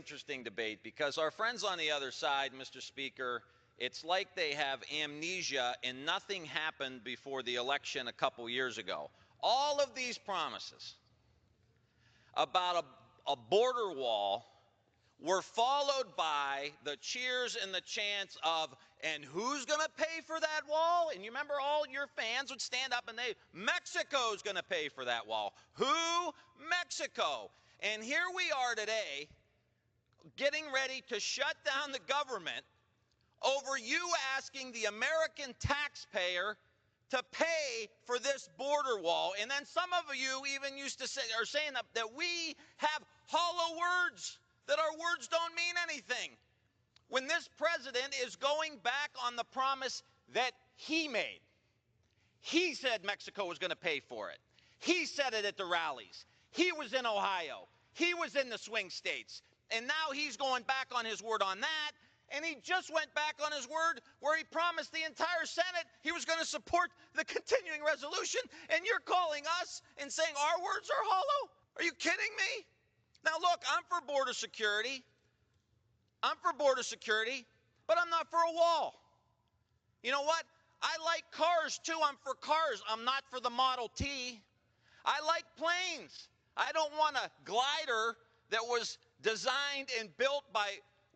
Interesting debate because our friends on the other side, Mr. Speaker, it's like they have amnesia and nothing happened before the election a couple years ago. All of these promises about a border wall were followed by the cheers and the chants of, and who's going to pay for that wall? And you remember all your fans would stand up and Mexico's going to pay for that wall. Who? Mexico. And here we are today, getting ready to shut down the government over you asking the American taxpayer to pay for this border wall. And then some of you even used to say, are saying that we have hollow words, that our words don't mean anything. When this president is going back on the promise that he made. He said Mexico was going to pay for it. He said it at the rallies. He was in Ohio. He was in the swing states. And now he's going back on his word on that. And he just went back on his word where he promised the entire Senate he was going to support the continuing resolution. And you're calling us and saying our words are hollow? Are you kidding me? Now, look, I'm for border security. I'm for border security, but I'm not for a wall. You know what? I like cars, too. I'm for cars. I'm not for the Model T. I like planes. I don't want a glider that was designed and built by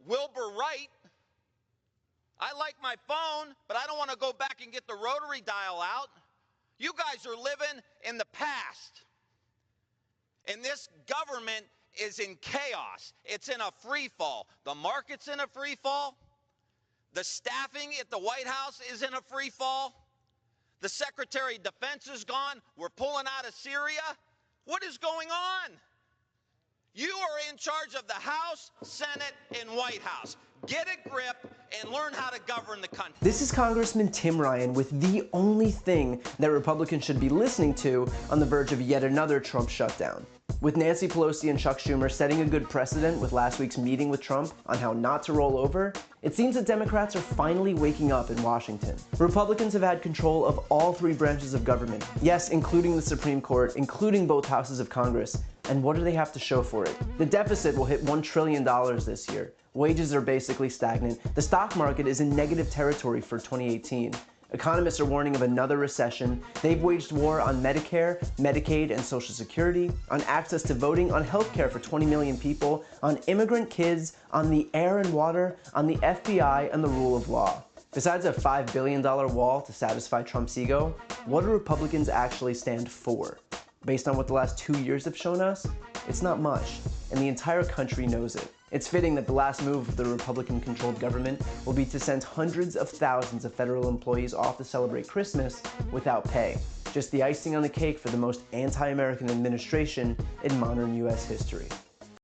Wilbur Wright. I like my phone, but I don't want to go back and get the rotary dial out. You guys are living in the past. And this government is in chaos. It's in a free fall. The market's in a free fall. The staffing at the White House is in a free fall. The Secretary of Defense is gone. We're pulling out of Syria. What is going on? You are in charge of the House, Senate, and White House. Get a grip and learn how to govern the country. This is Congressman Tim Ryan with the only thing that Republicans should be listening to on the verge of yet another Trump shutdown. With Nancy Pelosi and Chuck Schumer setting a good precedent with last week's meeting with Trump on how not to roll over, it seems that Democrats are finally waking up in Washington. Republicans have had control of all three branches of government, yes, including the Supreme Court, including both houses of Congress. And what do they have to show for it? The deficit will hit $1 trillion this year. Wages are basically stagnant. The stock market is in negative territory for 2018. Economists are warning of another recession. They've waged war on Medicare, Medicaid, and Social Security, on access to voting, on healthcare for 20 million people, on immigrant kids, on the air and water, on the FBI, and the rule of law. Besides a $5 billion wall to satisfy Trump's ego, what do Republicans actually stand for? Based on what the last 2 years have shown us, it's not much, and the entire country knows it. It's fitting that the last move of the Republican-controlled government will be to send hundreds of thousands of federal employees off to celebrate Christmas without pay. Just the icing on the cake for the most anti-American administration in modern US history.